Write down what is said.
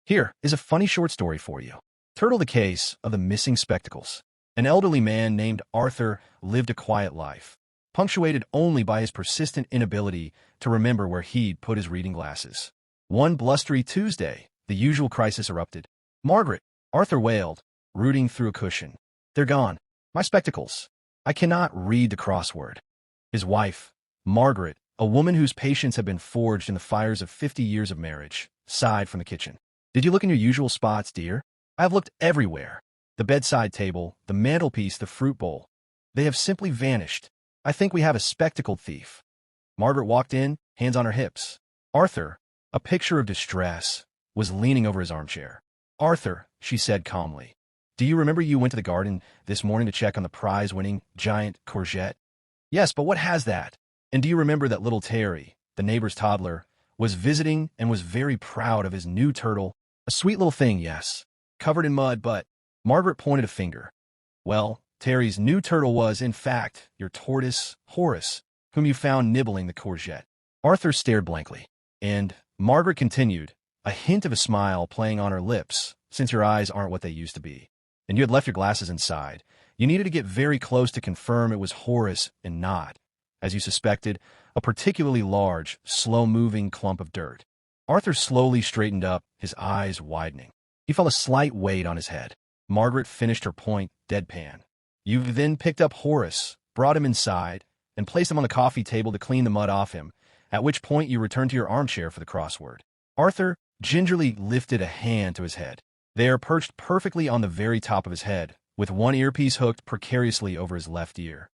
Here is a funny short story for you. Turtle the Case of the Missing Spectacles. An elderly man named Arthur lived a quiet life, punctuated only by his persistent inability to remember where he'd put his reading glasses. One blustery Tuesday, the usual crisis erupted. "Margaret," Arthur wailed, rooting through a cushion. "They're gone. My spectacles. I cannot read the crossword." His wife, Margaret, a woman whose patience had been forged in the fires of 50 years of marriage, sighed from the kitchen. "Did you look in your usual spots, dear? I have looked everywhere. The bedside table, the mantelpiece, the fruit bowl. They have simply vanished. I think we have a spectacled thief." Margaret walked in, hands on her hips. Arthur, a picture of distress, was leaning over his armchair. "Arthur," she said calmly, "do you remember you went to the garden this morning to check on the prize-winning giant courgette?" "Yes, but what has that? And do you remember that little Terry, the neighbor's toddler, was visiting and was very proud of his new turtle? A sweet little thing, yes, covered in mud, but—" Margaret pointed a finger. "Well, Terry's new turtle was, in fact, your tortoise, Horace, whom you found nibbling the courgette." Arthur stared blankly, and Margaret continued, a hint of a smile playing on her lips, "Since your eyes aren't what they used to be, and you had left your glasses inside, you needed to get very close to confirm it was Horace and not, as you suspected, a particularly large, slow-moving clump of dirt." Arthur slowly straightened up, his eyes widening. He felt a slight weight on his head. Margaret finished her point, deadpan. "You then picked up Horace, brought him inside, and placed him on the coffee table to clean the mud off him, at which point you returned to your armchair for the crossword." Arthur gingerly lifted a hand to his head. There, perched perfectly on the very top of his head, with one earpiece hooked precariously over his left ear,